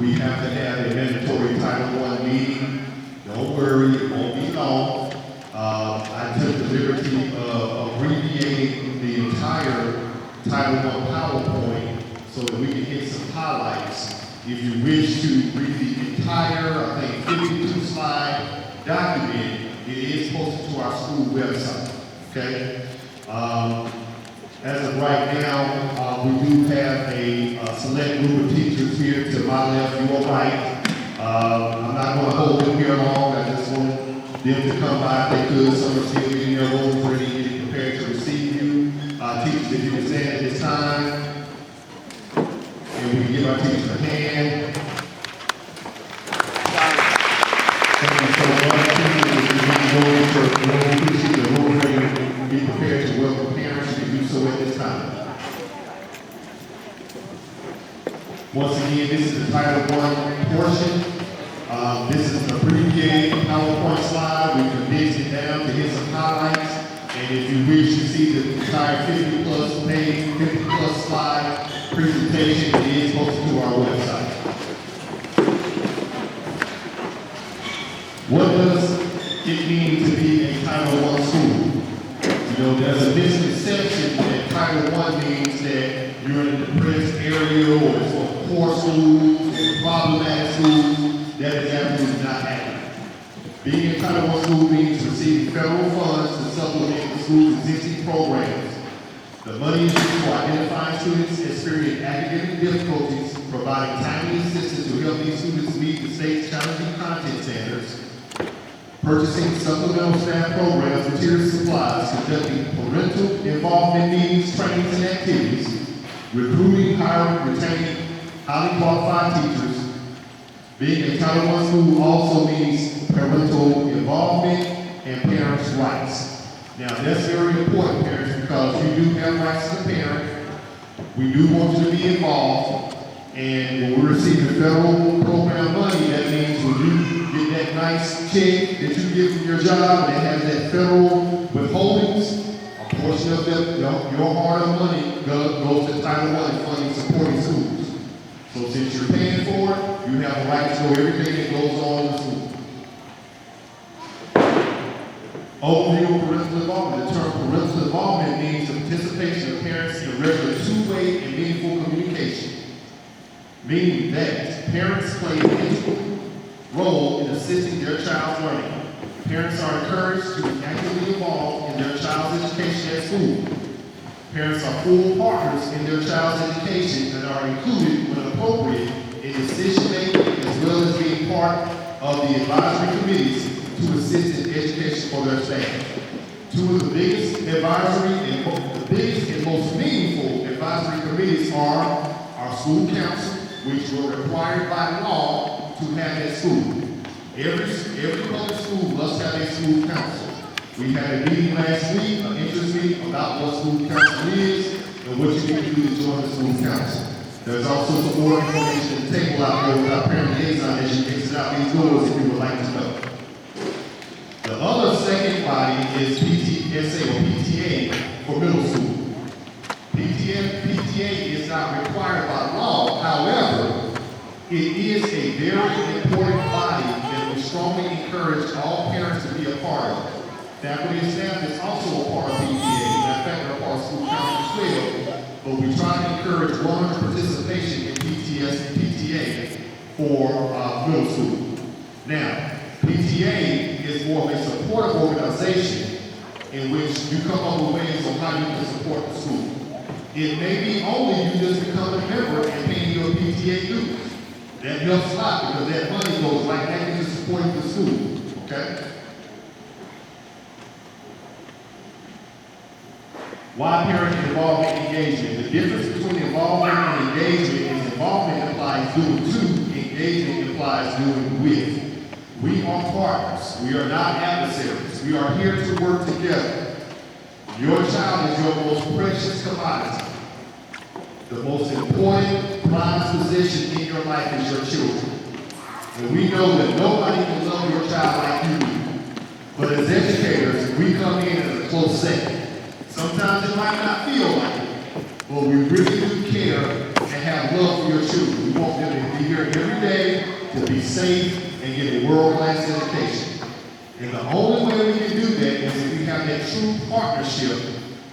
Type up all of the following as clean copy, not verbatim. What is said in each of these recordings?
we have to have a mandatory Title I meeting. Don't worry, it won't be long. I took the liberty of abbreviating the entire Title I PowerPoint so that we can hit some highlights. If you wish to read the entire, I think, 52-slide document, it is posted to our school website, okay? As of right now, we do have a select group of teachers here to my left, your right. I'm not going to hold them here long. I just want them to come by if they could. Some are still in their rooms ready, getting prepared to receive you. Teachers, if you can stand at this time, and we can give our teachers a hand. Thank you so much. Teachers, if you go into the room ready, be prepared to welcome parents. You can do so at this time. Once again, this is the Title I portion. This is an abbreviated PowerPoint slide. We condensed it down to hit some highlights. And if you wish to see the entire 50-plus page, 50-plus slide presentation, it is posted to our website. What does it mean to be a Title I school? You know, there's a misconception that Title I means that you're in a depressed area or it's for poor schools, problematic schools. That is absolutely not accurate. Being a Title I school means receiving federal funds to supplement the school's existing programs. The money is used for identifying students experiencing academic difficulties, providing timely assistance to help these students meet the state's challenging content standards, purchasing supplemental staff programs, materials, supplies, conducting parental involvement meetings, trainings, and activities, recruiting, hiring, retaining highly qualified teachers. Being a Title I school also means parental involvement and parents' rights. Now, that's very important, parents, because you do have rights as a parent. We do want you to be involved. And when we receive the federal program money, that means when you get that nice check that you get from your job and it has that federal withholdings, a portion of that, your hard-earned money goes to Title I funding supporting schools. So since you're paying for it, you have a right to know everything that goes on in the school. Overview of parental involvement. The term parental involvement means the participation of parents in regular two-way and meaningful communication, meaning that parents play an integral role in assisting their child's learning. Parents are encouraged to be actively involved in their child's education at school. Parents are full partners in their child's education and are included when appropriate in decision-making as well as being part of the advisory committees to assist in education for their staff. Two of the biggest and most meaningful advisory committees are our school council, which were required by law to have at school. Every public school must have a school council. We had a meeting last week, an interest meeting about what school council is and what you need to do to join the school council. There's also some more information at the table out there with our parent liaison as you exit out these doors if you would like to know. The other second body is PTSA or PTA for middle school. PTA is not required by law, however, it is a very important body that we strongly encourage all parents to be a part of. Faculty and staff is also a part of PTA, in fact, they're a part of school council as well, but we try to encourage 100% participation in PTA for middle school. Now, PTA is more of a supportive organization in which you come up with ways on how you can support the school. It may be only you just become a member and paying your PTA dues. That helps a lot because that money goes right back into supporting the school, okay? Why parent involvement and engagement? The difference between involvement and engagement is involvement implies doing to, engagement implies doing with. We are partners. We are not adversaries. We are here to work together. Your child is your most precious commodity. The most important prized possession in your life is your children. And we know that nobody can love your child like you do. But as educators, we come in as a close second. Sometimes it might not feel like it, but we really do care and have have love for your children. We want them to be here every day to be safe and get a world-class education. And the only way we can do that is if we have that true partnership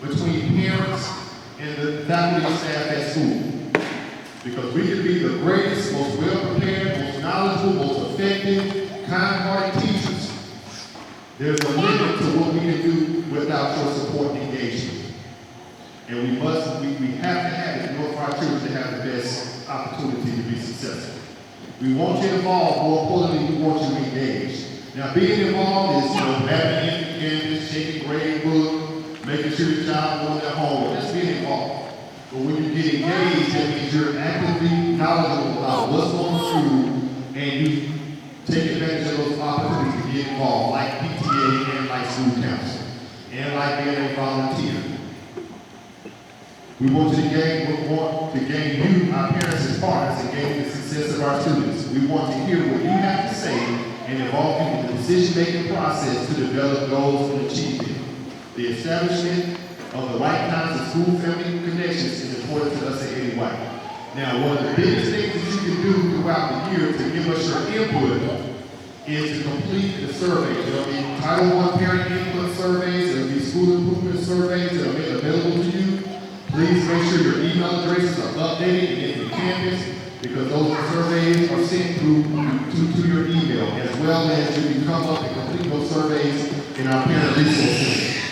between parents and the faculty and staff at school. Because we can be the greatest, most well-prepared, most knowledgeable, most effective, kind-hearted teachers. There's a limit to what we can do without your support and engagement. And we have to have it in order for our children to have the best opportunity to be successful. We want you involved, more importantly, we want you engaged. Now, being involved is, having an empty campus, taking grade book, making sure your child knows their homework. That's being involved. But when you get engaged, that means you're actively knowledgeable about what's going through, and you take advantage of those opportunities to get involved, like PTA and like school council, and like being a volunteer. We want to gain you, our parents, as partners, and gain the success of our students. We want to hear what you have to say and involve you in the decision-making process to develop goals and achieve them. The establishment of the right kinds of school-family connections is important to us at Eddie White. Now, one of the biggest things that you can do throughout the year to give us your input is to complete the surveys. There'll be Title I parent input surveys, there'll be school improvement surveys that are made available to you. Please make sure your email addresses are updated and in the campus, because those surveys are sent through to your email, as well as you can come up and complete those surveys in our parent resource center.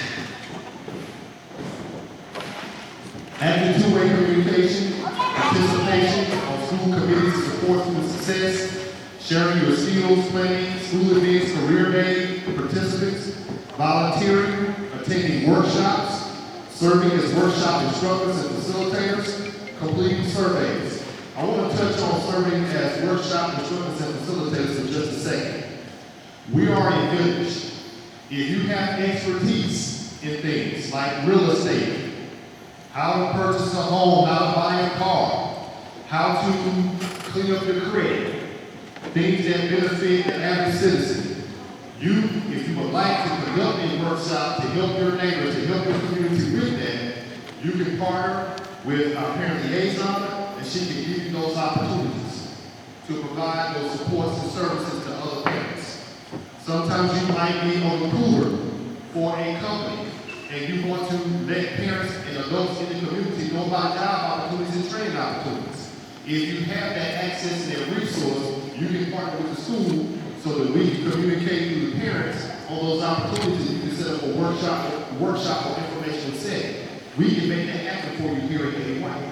Active two-way communication, participation on school committees support student success, sharing your skills, planning, school events, career day, participants, volunteering, attending workshops, serving as workshop instructors and facilitators, completing surveys. I want to touch on serving as workshop instructors and facilitators for just a second. We are a village. If you have expertise in things like real estate, how to purchase a home, how to buy a car, how to clean up your credit, things that benefit the average citizen. If you would like to conduct a workshop to help your neighbors, to help your community with that, you can partner with our parent liaison, and she can give you those opportunities to provide those supports and services to other parents. Sometimes you might be on the cooler for a company, and you want to let parents and adults in the community know about job opportunities and training opportunities. If you have that access and that resource, you can partner with the school so that we can communicate to the parents on those opportunities. You can set up a workshop or information set. We can make that happen for you here at Eddie White.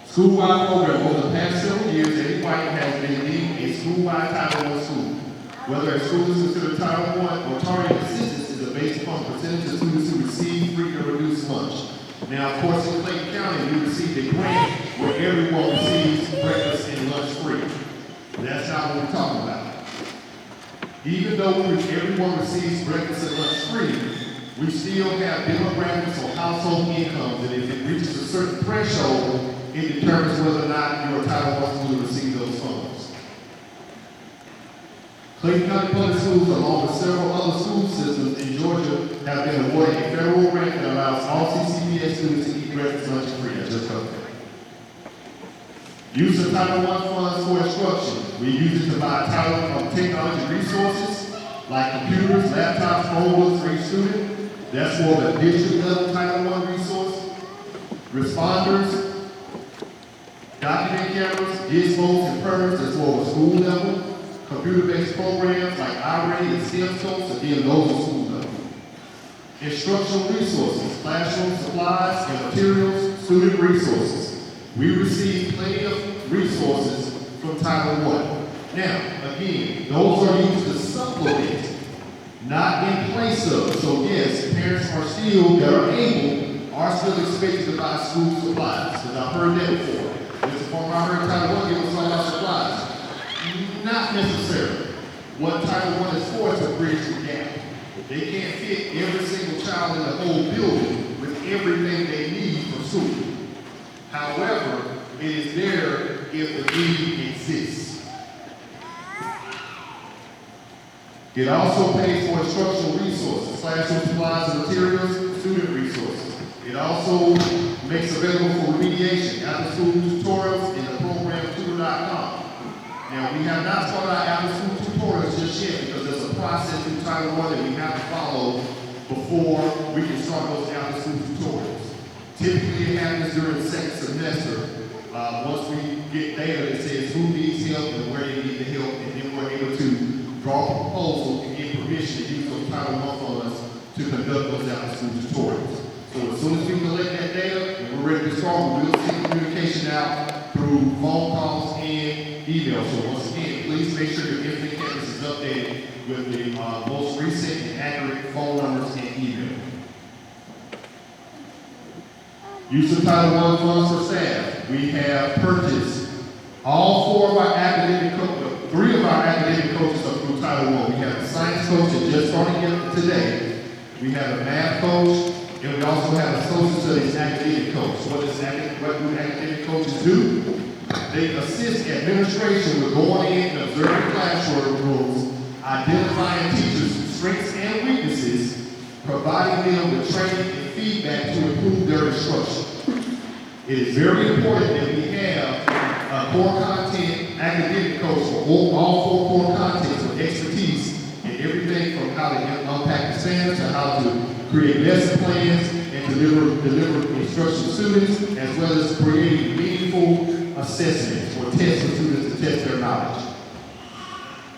School-wide program. Over the past several years, Eddie White has been leading a school-wide Title I school. Whether a school is considered Title I or targeted assistance is based upon the percentage of students who receive free or reduced lunch. Now, of course, in Clayton County, we received a grant where everyone receives breakfast and lunch free. That's not what we're talking about. Even though everyone receives breakfast and lunch free, we still have demographics or household incomes, and if it reaches a certain threshold, it determines whether or not you're a Title I school to receive those funds. Clayton County Public Schools, along with several other school systems in Georgia, have been awarded a federal grant that allows all CCPS students to eat breakfast, lunch, and free. I just covered that. Use of Title I funds for instruction. We use it to buy technology resources like computers, laptops, Chromebooks for each student. That's for the district level Title I resource. Responders, document cameras, gizmos, and permits. That's for the school level. Computer-based programs like iReady and STEM-Scopes, again, those are school level. Instructional resources, classroom supplies and materials, student resources. We receive plenty of resources from Title I. Now, again, those are used to supplement, not in place of. So yes, parents are still, that are able, are still expected to buy school supplies, because I've heard that before. Mr. Farmer, I heard Title I give us all our supplies. Not necessarily. What Title I is for is to bridge the gap. They can't fit every single child in the whole building with everything they need for school. However, it is there if the need exists. It also pays for instructional resources, classroom supplies and materials, student resources. It also makes available for remediation, after-school tutorials in the program tutor.com. Now, we have not started our after-school tutorials just yet because there's a process through Title I that we have to follow before we can start those after-school tutorials. Typically, it happens during the second semester. Once we get data that says who needs help and where they need the help, and then we're able to draw a proposal and get permission to use those Title I funds to conduct those after-school tutorials. So as soon as we collect that data and we're ready to start, we'll send communication out through phone calls and email. So once again, please make sure your Infinite Campus is updated with the most recent and accurate phone numbers and email. Use of Title I funds for staff. We have purchased all four of our academic coaches, three of our academic coaches are through Title I. We have a science coach that just started today. We have a math coach, and we also have a social studies academic coach. What do academic coaches do? They assist administration with going in and observing classrooms, identifying teachers' strengths and weaknesses, providing them with training and feedback to improve their instruction. It is very important that we have a core content academic coach for all four core contents with expertise in everything from how to unpack the standards to how to create lesson plans and deliver instruction to students, as well as creating meaningful assessments or tests for students to test their knowledge.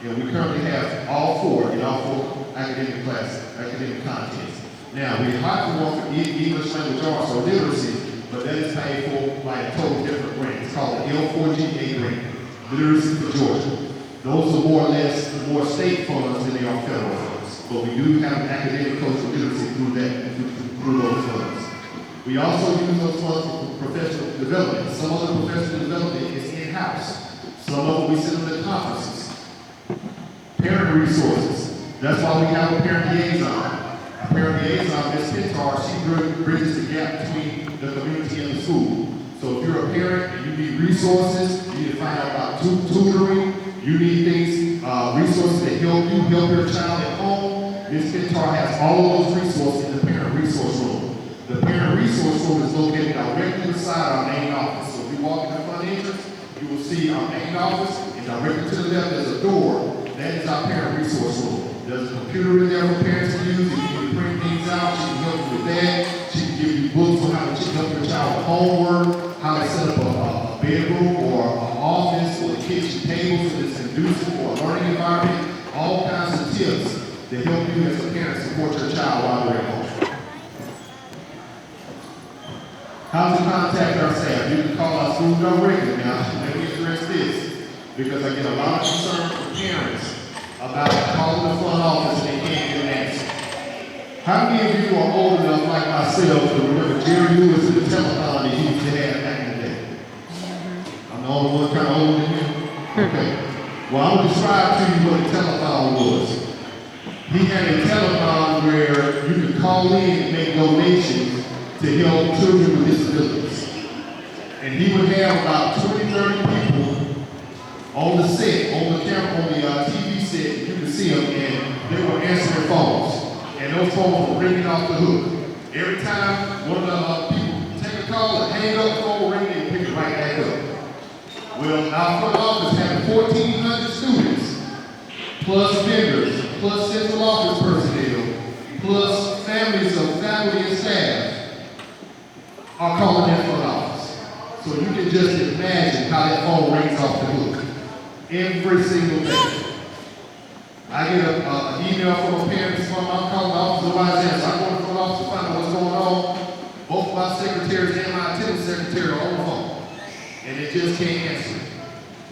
And we currently have all four in all four academic classes, academic contents. Now, we hired one for English language arts or literacy, but that is paid for by a total different grant. It's called the L4GA grant, Literacy for Georgia. Those are more or less more state funds than they are federal funds. But we do have an academic coach for literacy through those funds. We also use those funds for professional development. Some of the professional development is in-house. Some of it we send them to conferences. Parent resources. That's why we have a parent liaison. A parent liaison, Ms. Pintar, she bridges the gap between the community and the school. So if you're a parent and you need resources, you need to find out about tutoring, you need things, resources that help you help your child at home, Ms. Pintar has all of those resources in the parent resource room. The parent resource room is located directly beside our main office. So if you walk in the front entrance, you will see our main office, and directly to the left there's a door. That is our parent resource room. There's a computer in there for parents to use. If you need to print things out, she can help you with that. She can give you books on how to help your child with homework, how to set up a bedroom or an office or a kitchen table so it's conducive for a learning environment. All kinds of tips that help you as a parent support your child while they're at home. How to contact our staff? You can call our school directly. Now, let me address this because I get a lot of concern from parents about calling the front office and they can't get an answer. How many of you are old enough, like myself, to remember Jerry Lewis and the telephone that he used to have back in the day? I'm the only one kind of older than you? Okay. Well, I'm going to describe to you what a telephone was. He had a telephone where you could call in and make donations to help children with disabilities. And he would have about 20, 30 people on the set, on the camera, on the TV set. You could see them, and they were answering phones. And those phones were ringing off the hook. Every time one of the people take a call and hang up, the phone will ring and pick it right back up. Well, our front office had 1,400 students, plus vendors, plus central office personnel, plus families of faculty and staff are calling that front office. So you can just imagine how that phone rings off the hook every single day. I get an email from a parent from I'm calling the office of Isaiah. I go to the front office to find out what's going on. Both my secretaries and my attendant secretary are on the phone. And they just can't answer.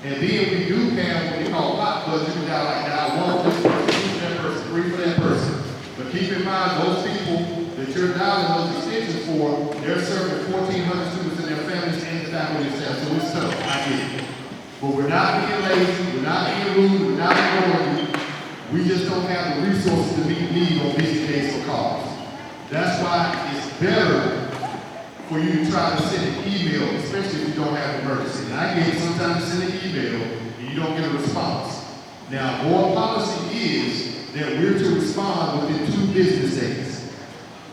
And then we do have what we call hot budget. You got like dial 1 for this person, 2 for that person, 3 for that person. But keep in mind, those people that you're dialing those extensions for, they're serving 1,400 students and their families and the faculty and staff. So it's tough, I get it. But we're not being lazy, we're not being rude, we're not ignoring you. We just don't have the resources to meet need on busy days for calls. That's why it's better for you to try to send an email, especially if you don't have an emergency. And I get it, sometimes you send an email and you don't get a response. Now, board policy is that we're to respond within 2 business days.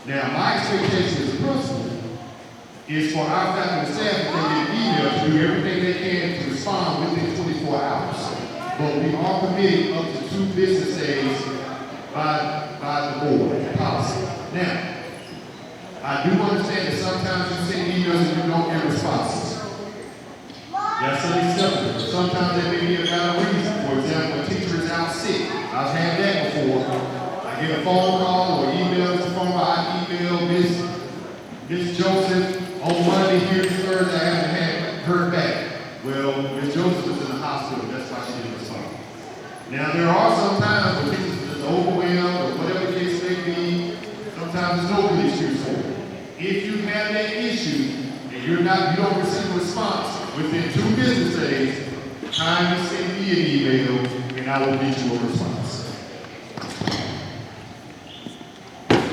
Now, my expectation as a principal is for our faculty and staff to take an email to do everything they can to respond within 24 hours. But we are permitting up to 2 business days by the board policy. Now, I do understand that sometimes you send emails and you don't get responses. That's unacceptable. Sometimes there may be a valid reason. For example, a teacher is out sick. I've had that before. I get a phone call or email from my email, Miss Joseph, on Monday, here Thursday, I haven't heard back. Well, Miss Joseph was in the hospital. That's why she didn't respond. Now, there are some times when teachers are just overwhelmed or whatever the case may be. Sometimes there's no good excuse for it. If you have that issue and you don't receive a response within 2 business days, kindly send me an email and I will get you a response.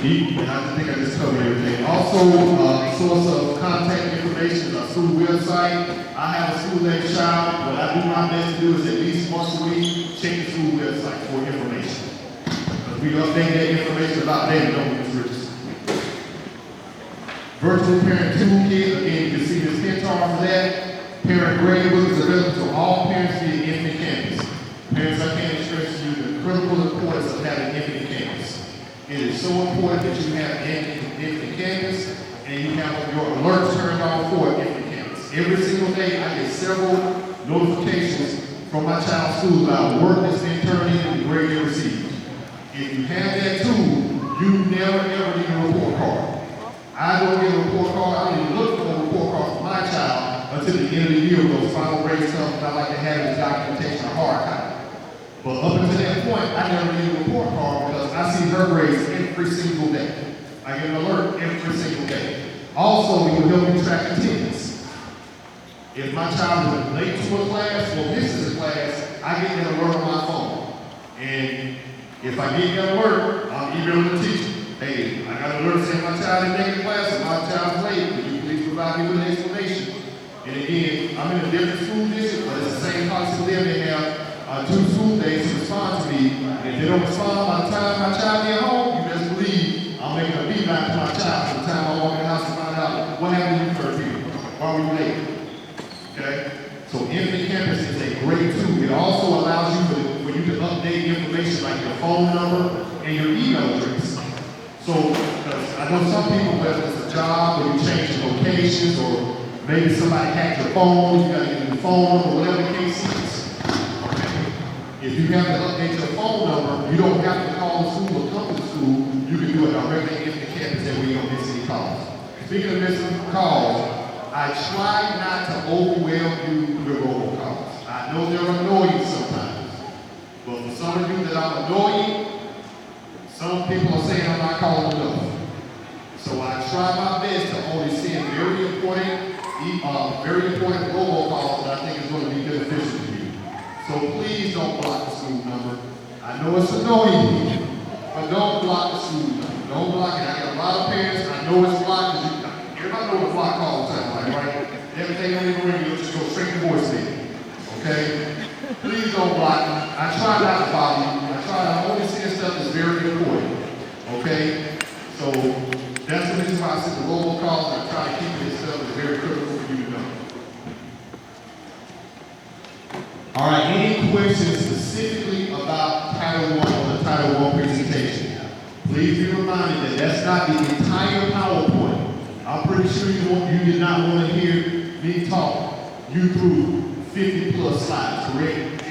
And I think I just covered everything. Also, source of contact information is our school website. I have a school age child. What I do my best to do is at least once a week check the school website for information. We update that information about that, don't we, Richard? Virtual Parent Toolkit, again, you can see this Pintar for that. Parent grade book is available to all parents via Infinite Campus. Parents, I can't stress to you the critical importance of having Infinite Campus. It is so important that you have Infinite Campus and you have your alerts turned on for Infinite Campus. Every single day, I get several notifications from my child's school about work that's been turned in and the grade they received. If you have that tool, you never ever need a report card. I don't get a report card, I don't even look for a report card for my child until the end of the year when those final grades come, and I like to have this documentation a hard copy. But up until that point, I never need a report card because I see her grades every single day. I get an alert every single day. Also, we will help me track attendance. If my child is late to a class or misses a class, I get that alert on my phone. And if I get that alert, I'm emailing the teacher. Hey, I got an alert saying my child is taking class and my child's late. Would you please provide me with an explanation? And again, I'm in a different school district, but it's the same policy for them. They have 2 school days to respond to me. And if they don't respond by the time my child gets home, you best believe I'm making a beeline to my child by the time I walk in the house to find out what happened to you first period. Why were you late? Okay? So Infinite Campus is a great tool. It also allows you for you to update information like your phone number and your email address. So, I know some people, whether it's a job or you change your locations or maybe somebody hacked your phone, you got to get a new phone or whatever the case is. Okay. If you have to update your phone number, you don't have to call the school or come to the school. You can do it directly in the campus that we don't miss any calls. Speaking of missing calls, I try not to overwhelm you with robocalls. I know they're annoying sometimes, but for some of you that I'm annoying, some people are saying I'm not calling enough. So I try my best to only send very important robocalls that I think is going to be beneficial to you. So please don't block the school number. I know it's annoying, but don't block the school number. Don't block it. I got a lot of parents, I know it's blocked because everybody knows what block calls sound like, right? Everything on the ring, you'll just go straight to voicemail. Okay? Please don't block me. I try not to bother you. I try to only send stuff that's very important. Okay? So that's the reason why I send the robocalls and I try to keep this stuff that's very critical for you to know. All right, any questions specifically about Title I or the Title I presentation? Please be reminded that that's not the entire PowerPoint. I'm pretty sure you did not want to hear me talk you through 50 plus slides, correct?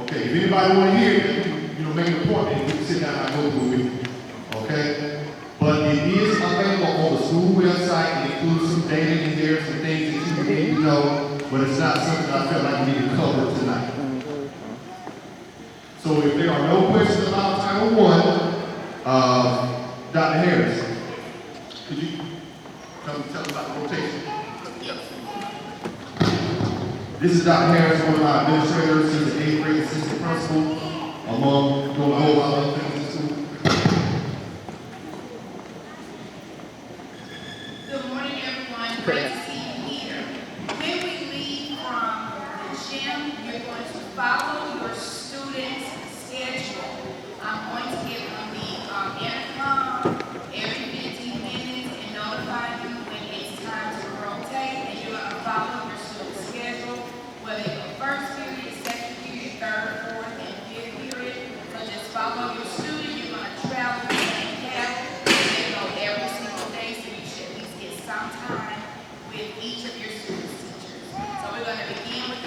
Okay, if anybody want to hear it, make an appointment, you can sit down and go through it with me. Okay? But it is available on the school website. It includes some data in there, some things that you need to know, but it's not something I felt like we need to cover tonight. So if there are no questions about Title I, Dr. Harris, could you come and tell us about the rotation? This is Dr. Harris, one of our administrators. He's an 8th grade assistant principal, among going to hold other things in school. Good morning, everyone. Great to see you here. When we leave from the gym, you're going to follow your student's schedule. I'm going to give you the intercom every 15 minutes and notify you when it's time to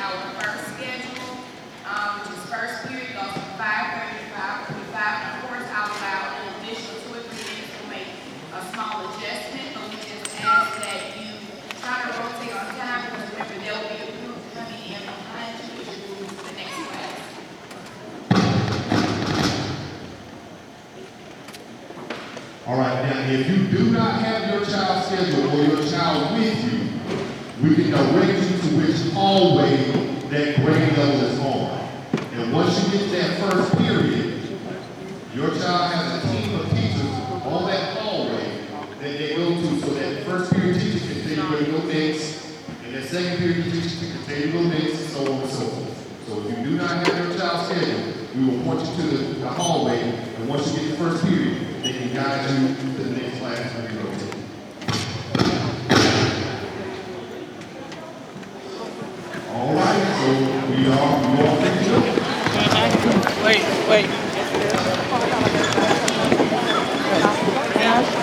our first schedule, which is first period goes from 5:30 to 5:45. And of course, I'll allow an additional 2 or 3 minutes to make a small adjustment, but we just ask that you try to rotate on time, because remember, there will be a group coming in behind you as you move to the next class. All right, now if you do not have your child scheduled or your child with you, we can direct you to which hallway that grade level is on. And once you get to that first period, your child has a team of teachers on that hallway that they go to, so that first period teacher can tell you where to go next, and that second period teacher can tell you to go next, and so on and so forth. So if you do not have your child scheduled, we will point you to the hallway, and once you get the first period, they can guide you to the next class when you go to. All right, so we are finished up. Wait.